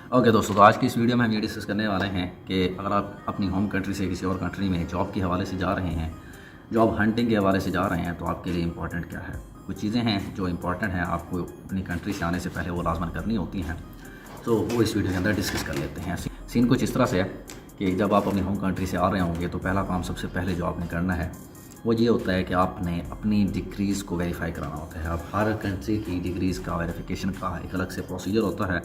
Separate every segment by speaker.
Speaker 1: Okay दोस्तों, तो आज की इस वीडियो में हम ये डिस्कस करने वाले हैं कि अगर आप अपनी होम कंट्री से किसी और कंट्री में जॉब के हवाले से जा रहे हैं, जॉब हंटिंग के हवाले से जा रहे हैं, तो आपके लिए इंपॉर्टेंट क्या है। कुछ चीज़ें हैं जो इंपॉर्टेंट हैं, आपको अपनी कंट्री से आने से पहले वो लाजमन करनी होती हैं, तो वो इस वीडियो के अंदर डिस्कस कर लेते हैं। सीन कुछ इस तरह से है कि जब आप अपनी होम कंट्री से आ रहे होंगे तो पहला काम सबसे पहले जो आपने करना है वो ये होता है कि आपने अपनी डिग्रीज़ को वेरीफाई कराना होता है। अब हर कंट्री की डिग्रीज़ का वेरिफिकेशन का एक अलग से प्रोसीजर होता है,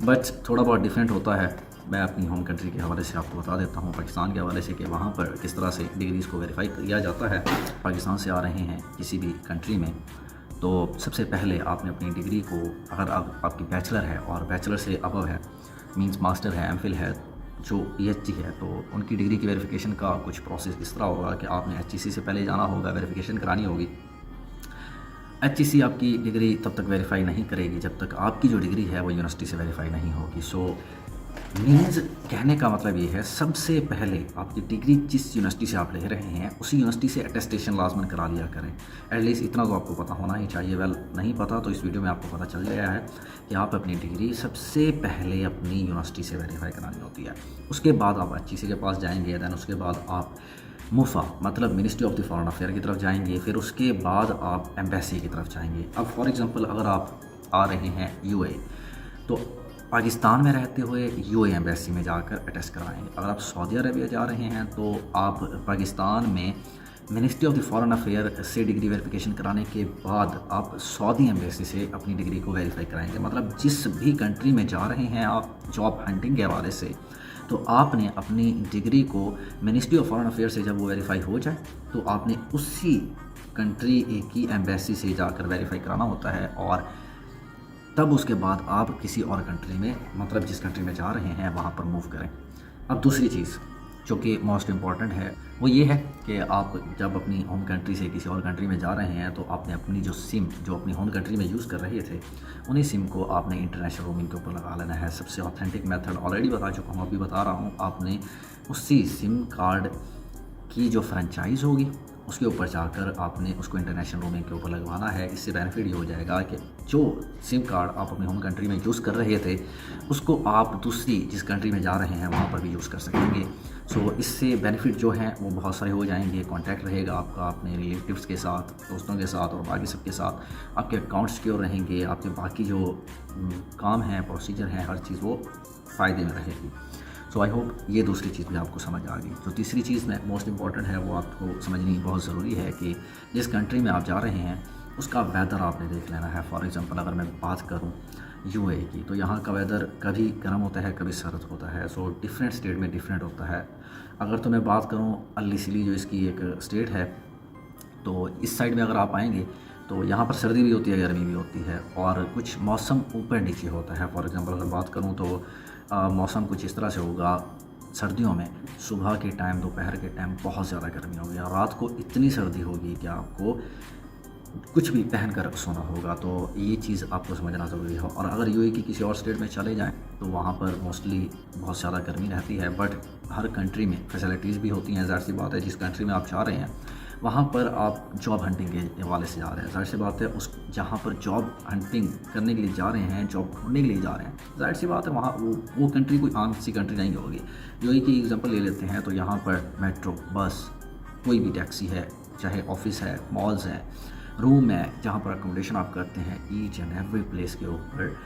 Speaker 1: बट थोड़ा बहुत डिफरेंट होता है। मैं अपनी होम कंट्री के हवाले से आपको बता देता हूँ, पाकिस्तान के हवाले से, कि वहाँ पर किस तरह से डिग्रीज़ को वेरीफाई किया जाता है। पाकिस्तान से आ रहे हैं किसी भी कंट्री में, तो सबसे पहले आपने अपनी डिग्री को, अगर आपकी बैचलर है और बैचलर से अबव है, मींस मास्टर है, एमफिल है, जो पीएचडी है, तो उनकी डिग्री की वेरिफिकेशन का कुछ प्रोसेस इस तरह होगा कि आपने एचईसी से पहले जाना होगा, वेरिफिकेशन करानी होगी। एचईसी आपकी डिग्री तब तक वेरीफाई नहीं करेगी जब तक आपकी जो डिग्री है वो यूनिवर्सिटी से वेरीफाई नहीं होगी। सो मीन्स कहने का मतलब ये है, सबसे पहले आपकी डिग्री जिस यूनिवर्सिटी से आप ले रहे हैं उसी यूनिवर्सिटी से अटेस्टेशन लाजमन करा लिया करें। एटलीस्ट इतना तो आपको पता होना ही चाहिए। वेल, नहीं पता तो इस वीडियो में आपको पता चल गया है कि आप अपनी डिग्री सबसे पहले अपनी यूनिवर्सिटी से वेरीफाई करानी होती है। उसके बाद आप एचईसी के पास जाएंगे, दैन उसके बाद आप मुफा मतलब ministry of the foreign affair की तरफ जाएंगे, फिर उसके बाद आप एम्बेसी की तरफ जाएंगे। अब फॉर एग्ज़ाम्पल अगर आप आ रहे हैं यूए, तो पाकिस्तान में रहते हुए यूए एम्बेसी में जाकर अटेस्ट कराएंगे। अगर आप सऊदी अरबिया जा रहे हैं तो आप पाकिस्तान में ministry of the foreign affair से डिग्री वेरिफिकेशन कराने के बाद आप सऊदी एम्बेसी से अपनी डिग्री को वेरीफाई कराएंगे। मतलब जिस भी कंट्री में जा रहे हैं आप जॉब हंटिंग के हवाले से, तो आपने अपनी डिग्री को मिनिस्ट्री ऑफ फॉरेन अफेयर से जब वो वेरीफाई हो जाए तो आपने उसी कंट्री की एम्बेसी से जाकर वेरीफाई कराना होता है, और तब उसके बाद आप किसी और कंट्री में, मतलब जिस कंट्री में जा रहे हैं वहाँ पर मूव करें। अब दूसरी चीज़ जो कि मोस्ट इम्पॉर्टेंट है वो ये है कि आप जब अपनी होम कंट्री से किसी और कंट्री में जा रहे हैं तो आपने अपनी जो सिम जो अपनी होम कंट्री में यूज़ कर रहे थे उन्हीं सिम को आपने इंटरनेशनल रोमिंग के ऊपर लगा लेना है। सबसे ऑथेंटिक मेथड ऑलरेडी बता चुका हूँ, अभी बता रहा हूँ। आपने उसी सिम कार्ड की जो फ्रेंचाइज़ होगी उसके ऊपर जाकर आपने उसको इंटरनेशनल रोमिंग के ऊपर लगवाना है। इससे बेनिफिट ये हो जाएगा कि जो सिम कार्ड आप अपनी होम कंट्री में यूज़ कर रहे थे उसको आप दूसरी जिस कंट्री में जा रहे हैं वहाँ पर भी यूज़ कर सकेंगे। सो इससे बेनिफिट जो हैं वो बहुत सारे हो जाएंगे। कॉन्टैक्ट रहेगा आपका अपने रिलेटिव्स के साथ, दोस्तों के साथ और बाकी सबके साथ। आपके अकाउंट सिक्योर रहेंगे, आपके बाकी जो काम हैं, प्रोसीजर हैं, हर चीज़ वो फ़ायदे में रहेगी। सो आई होप ये दूसरी चीज़ भी आपको समझ आ गई। जो तीसरी चीज़ में मोस्ट इंपॉर्टेंट है वो आपको समझनी बहुत ज़रूरी है कि जिस कंट्री में आप जा रहे हैं उसका वेदर आपने देख लेना है। फॉर एग्ज़ाम्पल अगर मैं बात करूँ यूए की, तो यहाँ का वेदर कभी गर्म होता है, कभी सर्द होता है। सो डिफरेंट स्टेट में डिफरेंट होता है। अगर तो मैं बात करूँ अल-सिली जो इसकी एक स्टेट है, तो इस साइड में अगर आप आएंगे तो यहाँ पर सर्दी भी होती है, गर्मी भी होती है, और कुछ मौसम ऊपर नीचे होता है। फॉर एग्ज़ाम्पल अगर बात करूँ तो मौसम कुछ इस तरह से होगा, सर्दियों में सुबह के टाइम, दोपहर के टाइम बहुत ज़्यादा गर्मी होगी, और रात को इतनी सर्दी होगी कि आपको कुछ भी पहन कर सोना होगा। तो ये चीज़ आपको समझना ज़रूरी है। और अगर यूएई की किसी और स्टेट में चले जाएं तो वहाँ पर मोस्टली बहुत ज़्यादा गर्मी रहती है, बट हर कंट्री में फैसिलिटीज़ भी होती हैं। ज़ाहिर सी बात है जिस कंट्री में आप जा रहे हैं वहाँ पर आप जॉब हंटिंग के हवाले से जा रहे हैं, ज़ाहिर सी बात है उस जहाँ पर जॉब हंटिंग करने के लिए जा रहे हैं, जॉब ढूंढने के लिए जा रहे हैं, ज़ाहिर सी बात है वहाँ वो कंट्री कोई आम सी कंट्री नहीं होगी। यूएई की एग्जांपल ले लेते हैं तो यहाँ पर मेट्रो, बस, कोई भी टैक्सी है, चाहे ऑफिस है, मॉल्स हैं, रूम है, जहाँ पर अकोमोडेशन आप करते हैं, ईच एंड एवरी प्लेस के ऊपर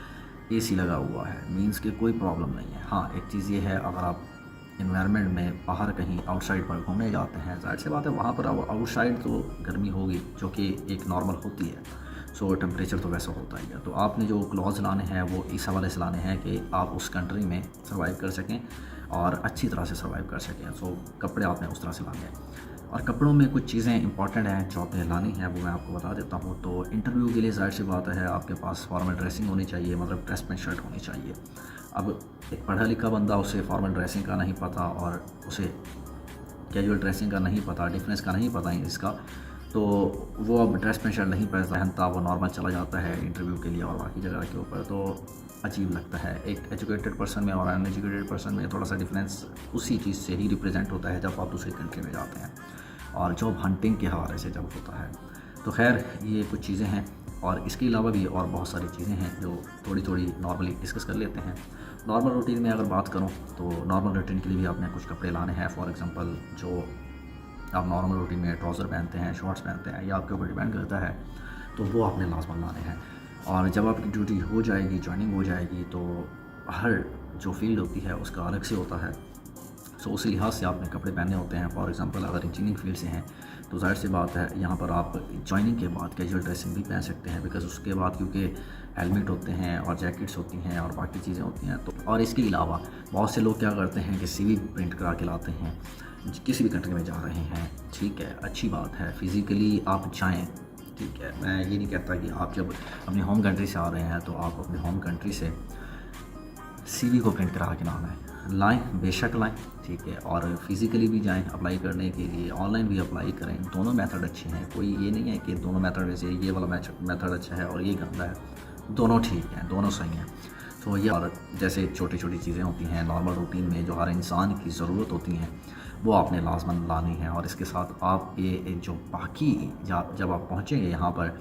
Speaker 1: एसी लगा हुआ है। मींस कि कोई प्रॉब्लम नहीं है। हाँ, एक चीज़ ये है, अगर आप इन्वायरमेंट में बाहर कहीं आउटसाइड पर घूमने जाते हैं, ज़ाहिर सी बात है वहाँ पर आउटसाइड तो गर्मी होगी जो कि एक नॉर्मल होती है। सो टेम्परेचर तो वैसा होता ही है। तो आपने जो क्लॉथ लाने हैं वो इस हवाले से लाने हैं कि आप उस कंट्री में सर्वाइव कर सकें और अच्छी तरह से सर्वाइव कर सकें। सो कपड़े आपने उस तरह से लाने हैं। और कपड़ों में कुछ चीज़ें इंपॉर्टेंट हैं जो आपने लानी है, वो मैं आपको बता देता हूँ। तो इंटरव्यू के लिए ज़ाहिर सी बात है आपके पास फॉर्मल ड्रेसिंग होनी चाहिए, मतलब ड्रेस पैंट शर्ट होनी चाहिए। अब एक पढ़ा लिखा बंदा, उसे फॉर्मल ड्रेसिंग का नहीं पता और उसे कैजुअल ड्रेसिंग का नहीं पता, डिफरेंस का नहीं पता इसका, तो वो अब ड्रेस पैंट शर्ट नहीं पहनता, वो नॉर्मल चला जाता है इंटरव्यू के लिए और बाकी जगह के ऊपर। तो अजीब लगता है। एक एजुकेटेड पर्सन में और अनएजुकेटेड पर्सन में थोड़ा सा डिफरेंस उसी चीज़ से ही रिप्रेजेंट होता है जब आप दूसरी कंट्री में जाते हैं और जॉब हंटिंग के हवाले से जब होता है। तो खैर ये कुछ चीज़ें हैं और इसके अलावा भी और बहुत सारी चीज़ें हैं जो थोड़ी थोड़ी नॉर्मली डिस्कस कर लेते हैं। नॉर्मल रूटीन में अगर बात करूँ तो नॉर्मल रूटीन के लिए भी आपने कुछ कपड़े लाने हैं। फॉर एग्ज़ाम्पल जो आप नॉर्मल रूटीन में ट्राउज़र पहनते हैं, शॉर्ट्स पहनते हैं, या आपके ऊपर डिपेंड करता है, तो वो आपने लाजमन लाने हैं। और जब आपकी ड्यूटी हो जाएगी, जॉइनिंग हो जाएगी, तो हर जो फील्ड होती है उसका अलग से होता है। सो उसी लिहाज से आपने कपड़े पहने होते हैं। फॉर एग्ज़ाम्पल अगर इंजीनियरिंग फील्ड से हैं तो ज़ाहिर सी बात है यहाँ पर आप जॉइनिंग के बाद कैजुअल ड्रेसिंग भी पहन सकते हैं, बिकॉज़ उसके बाद क्योंकि हेलमेट होते हैं और जैकेट्स होती हैं और बाकी चीज़ें होती हैं। तो और इसके अलावा बहुत से लोग क्या करते हैं कि CV प्रिंट करा के लाते हैं, किसी भी कंट्री में जा रहे हैं, ठीक है, अच्छी बात है, फ़िज़िकली आप जाएँ, ठीक है। मैं ये नहीं कहता कि आप जब अपनी होम कंट्री से आ रहे हैं तो आप अपनी होम कंट्री से CV को प्रिंट करा के ना लाएँ, बेशक लाएँ, ठीक है। और फिज़िकली भी जाएँ अप्लाई करने के लिए, ऑनलाइन भी अप्लाई करें, दोनों मेथड अच्छे हैं। कोई ये नहीं है कि दोनों मेथड में से ये वाला मेथड अच्छा है और ये गंदा है, दोनों ठीक हैं, दोनों सही हैं। तो ये और जैसे छोटी-छोटी चीज़ें होती हैं नॉर्मल रूटीन में जो हर इंसान की ज़रूरत होती हैं, वो आपने लाज़मन लानी है। और इसके साथ आप ये जो बाकी जब आप पहुँचेंगे यहाँ पर,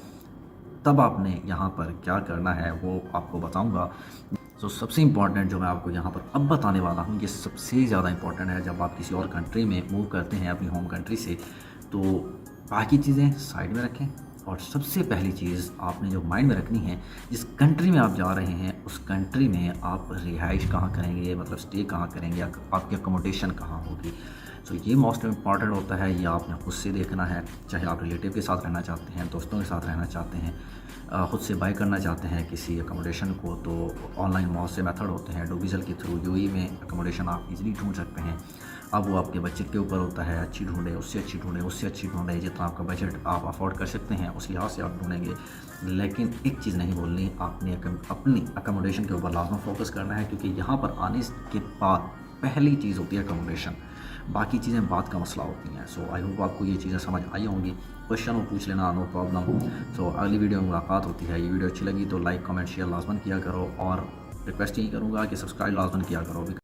Speaker 1: तब आपने यहाँ पर क्या करना है वो आपको बताऊँगा। तो सबसे इम्पॉर्टेंट जो मैं आपको यहाँ पर अब बताने वाला हूँ, ये सबसे ज़्यादा इम्पॉर्टेंट है। जब आप किसी और कंट्री में मूव करते हैं अपनी होम कंट्री से, तो बाकी चीज़ें साइड में रखें और सबसे पहली चीज़ आपने जो माइंड में रखनी है, जिस कंट्री में आप जा रहे हैं उस कंट्री में आप रिहाइश कहाँ करेंगे, मतलब स्टे कहाँ करेंगे, आपकी अकोमोडेशन कहाँ होगी। सो ये मोस्ट इम्पॉर्टेंट होता है, ये आपने खुद से देखना है। चाहे आप रिलेटिव के साथ रहना चाहते हैं, दोस्तों के साथ रहना चाहते हैं, खुद से बाय करना चाहते हैं किसी अकोमोडेशन को, तो ऑनलाइन बहुत से मेथड होते हैं। डूबीज़ल के थ्रू UAE में अकोमोडेशन आप इजीली ढूंढ सकते हैं। अब वो आपके बजट के ऊपर होता है, अच्छी ढूंढें, उससे अच्छी ढूंढें, उससे अच्छी ढूंढें, जितना आपका बजट आप अफोर्ड कर सकते हैं उस लिहाज से आप ढूंढेंगे। लेकिन एक चीज़ नहीं बोलनी, आपने अपनी अकोमोडेशन के ऊपर लाजम फोकस करना है, क्योंकि यहाँ पर आने के बाद पहली चीज़ होती है अकोमोडेशन, बाकी चीज़ें बात का मसला होती हैं। सो आई होप आपको ये चीज़ें समझ आई होंगी। क्वेश्चन हो पूछ लेना, नो प्रॉब्लम। सो अगली वीडियो में मुलाकात होती है। ये वीडियो अच्छी लगी तो लाइक, कमेंट, शेयर लाजमन किया करो, और रिक्वेस्ट यही करूँगा कि सब्सक्राइब लाजमन किया करो।